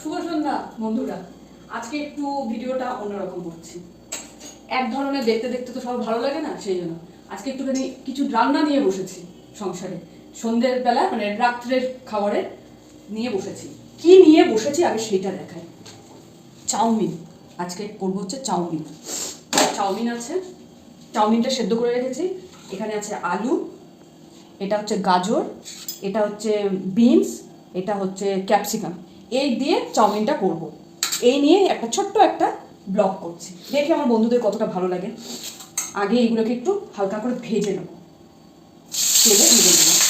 শুভ সন্ধ্যা বন্ধুরা। আজকে একটু ভিডিওটা অন্যরকম করছি। এক ধরনের দেখতে দেখতে তো সব ভালো লাগে না, সেই জন্য আজকে একটুখানি কিছু রান্না নিয়ে বসেছি সংসারে। সন্ধ্যের বেলা মানে রাত্রের খাবারে নিয়ে বসেছি। কি নিয়ে বসেছি আগে সেইটা দেখাই। চাউমিন আজকে করবো, হচ্ছে চাউমিন। চাউমিন আছে, চাউমিনটা সেদ্ধ করে রেখেছি। এখানে আছে আলু, এটা হচ্ছে গাজর, এটা হচ্ছে বিনস, এটা হচ্ছে ক্যাপসিকাম। এই দিয়ে চাউমিনটা করব। এই নিয়ে একটা ছোট্ট একটা ব্লগ করছি, দেখি আমার বন্ধুদের কতটা ভালো লাগে। আগে এইগুলোকে একটু হালকা করে ভেজে নেব, তেলে ভেজে নেব।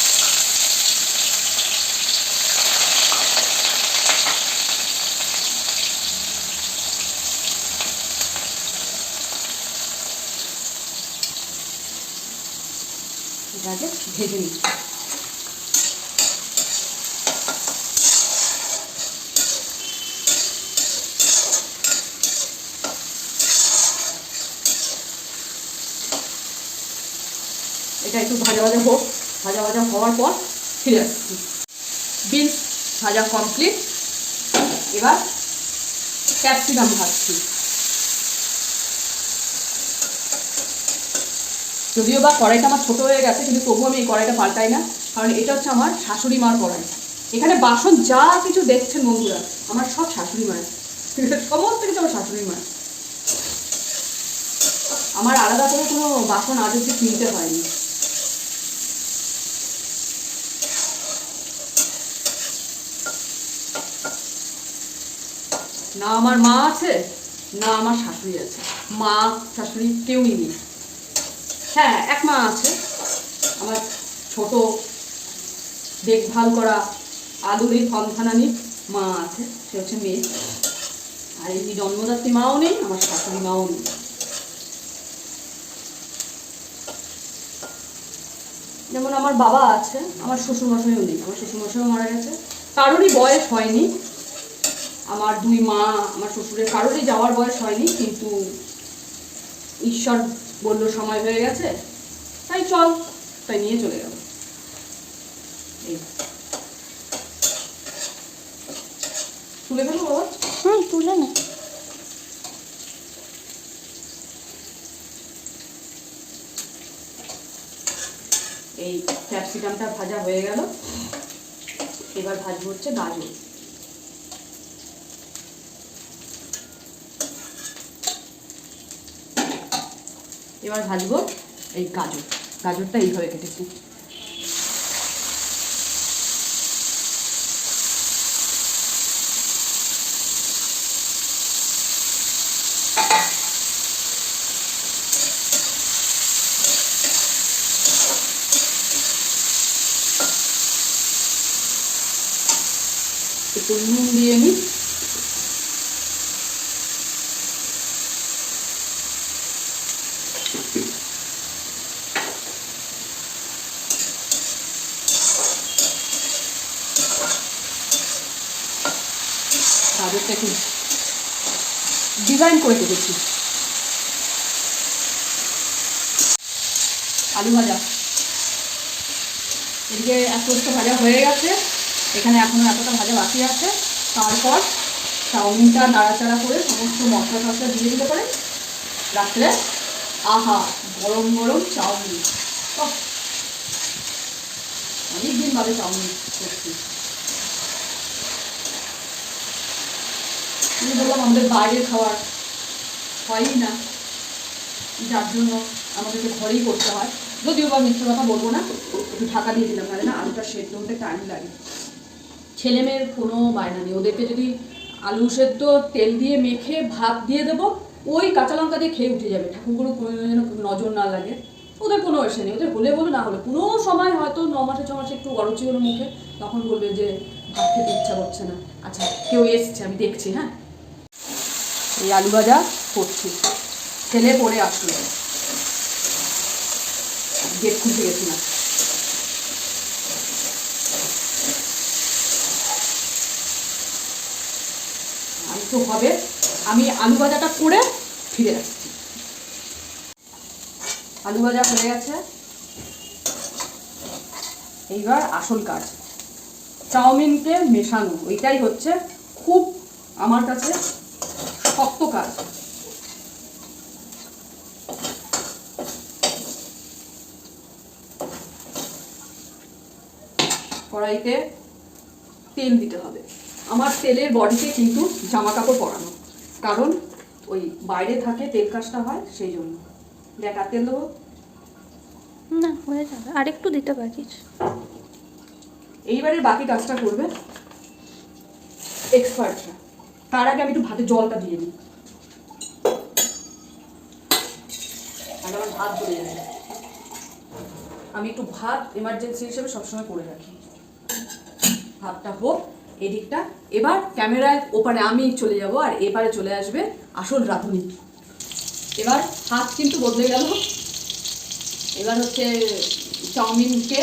এটা আগে ভেজে নিচ্ছি। এটা একটু ভাজা ভাজা হোক, ভাজা ভাজা হওয়ার পর ফিরে আসছি। বিনস ভাজা কমপ্লিট, এবার ক্যাপসিকাম ভাজছি। যদিও বা কড়াইটা আমার ছোটো হয়ে গেছে, কিন্তু তবুও আমি এই কড়াইটা পাল্টাই না, কারণ এটা হচ্ছে আমার শাশুড়ি মার কড়াই। এখানে বাসন যা কিছু দেখছেন বন্ধুরা, আমার সব শাশুড়ি মায়ের, সমস্ত কিছু আমার শাশুড়ি মায়ের। আমার আলাদা করে কোনো বাসন আজ অব্দি কিনতে হয়নি। না আমার মা আছে, না আমার শাশুড়ি আছে। মা শাশুড়ি কেউই নেই। হ্যাঁ, এক মা আছে, আমার ছোট দেখভাল করা আদুরি সন্তানানি মা আছে, সে হচ্ছে মেয়ে। আর এমনি জন্মদাত্রী মাও নেই, আমার শাশুড়ি মাও নেই। যেমন আমার বাবা আছে, আমার শ্বশুরমশাইও নেই, আমার শ্বশুরমশাইও মারা গেছে। কারোরই বয়স হয়নি, আমার দুই মা, আমার শ্বশুরের কারোরই যাওয়ার বয়স হয়নি, কিন্তু ঈশ্বর বলল সময় হয়ে গেছে, তাই চল, তাই নিয়ে চলে গেল। এই তুলে ফেলবো বাবা? তুলে না। এই ক্যাপসিকামটা ভাজা হয়ে গেল, এবার ভাজবো হচ্ছে গাজর। এবার ভাজবো এই গাজর, গাজরটা এইভাবে কেটেছি। একটু নুন দিয়ে নিই। গাজরটা একটু ডিজাইন করে কেটেছি। আলু ভাজা এদিকে এতটা ভাজা হয়ে গেছে, এখানে এখনো এতটা ভাজা বাকি আছে। তারপর চাউমিনটা নাড়াচাড়া করে সমস্ত মশলা টশলা দিয়ে দিতে পারে রাত্রে। আহা, গরম গরম চাউমিন, অনেকদিন বাদে চাউমিন করছি। আমি বললাম আমাদের বাইরের খাবার হয়ই না, যার জন্য আমাদেরকে ঘরেই করতে হয়। যদিও বা মিথ্যে কথা বলবো না, একটু ঢাকা দিয়ে দিলাম, না আলুটা সেদ্ধ হতে টাইম লাগে। ছেলেমেয়ের কোনো বায়না নেই, ওদেরকে যদি আলু সেদ্ধ তেল দিয়ে মেখে ভাত দিয়ে দেবো, ওই কাঁচা লঙ্কা দিয়ে খেয়ে উঠে যাবে। ঠাকুরগুলো কোনো যেন নজর না লাগে, ওদের কোনো এসে নেই। ওদের হলে বলো, না হলে কোনো সময় হয়তো 9 মাসে 6 মাসে একটু গরচি হলো মুখে, তখন বলবে যে ভাত খেতে ইচ্ছা করছে না। আচ্ছা, কেউ এসছে, আমি দেখছি। হ্যাঁ, এই আলু ভাজা করছি। ছেলে পড়ে আসলো, গেট খুলতে গেছি না। আর তো হবে, আমি আলু ভাজাটা করে ফিরে আসছি। আলু ভাজা হয়ে গেছে, এইবার আসল কাজ, চাউমিনকে মেশানো। ওইটাই হচ্ছে খুব আমার কাছে শক্ত কাজ। কড়াইতে তেল দিতে হবে। আমার তেলের বডিতে কিন্তু জামা কাপড় পরানো, কারণ ওই বাইরে থাকে তেল কাজটা হয় সেই জন্য। দেখ আর তেল দেবো না, হয়ে যাবে, আর একটু দিতে পারিস। এইবারে বাকি কাজটা করবে এক্সপার্টরা। তার আগে আমি একটু ভাতে জলটা দিয়ে দিই, আর আমার ভাত ধরে যাবে। আমি একটু ভাত এমার্জেন্সি হিসেবে সবসময় করে রাখি। ভাতটা হোক এদিকটা। এবার ক্যামেরায় ওপারে আমি চলে যাব, আর এপারে চলে আসবে আসল রাঁধুনি। এবার হাত কিন্তু বদলে গেল। এবার হচ্ছে চাউমিনকে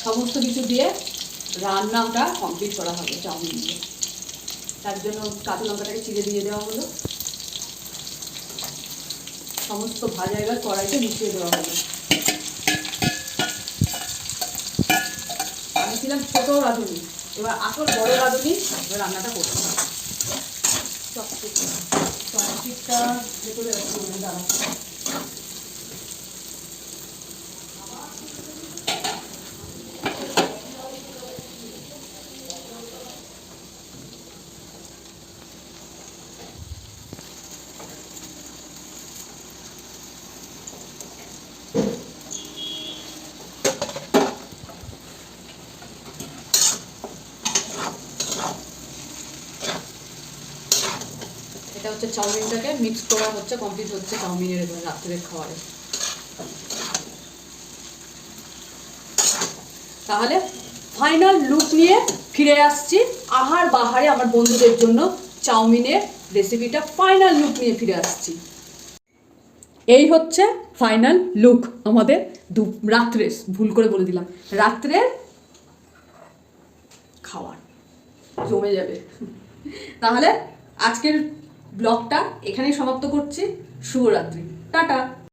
সমস্ত কিছু দিয়ে রান্নাটা কমপ্লিট করা হবে চাউমিন দিয়ে। তার জন্য কাঁচা লঙ্কাটাকে চিড়ে দিয়ে দেওয়া হলো, সমস্ত ভাজা এবার কড়াইতে মিশিয়ে দেওয়া হলো। আমি ছিলাম ছোট রাঁধুনি, এবার আসল বড় রাঁধুনি এবার রান্নাটা করতে হবে। চপস্টিকটা ভেতরে দাঁড়া। এটা হচ্ছে চাউমিনটাকে মিক্স করা হচ্ছে, কমপ্লিট হচ্ছে চাউমিনের এবার রাত্রের খাবারে। তাহলে ফাইনাল লুক নিয়ে ফিরে আসছি আহার বাহারে আমার বন্ধুদের জন্য চাউমিনের রেসিপিটা ফাইনাল লুক নিয়ে ফিরে আসছি। এই হচ্ছে ফাইনাল লুক আমাদের রাত্রের, ভুল করে বলে দিলাম, রাত্রের খাবার জমে যাবে। তাহলে আজকের ব্লগটা এখানেই সমাপ্ত করছি। শুভরাত্রি, টাটা।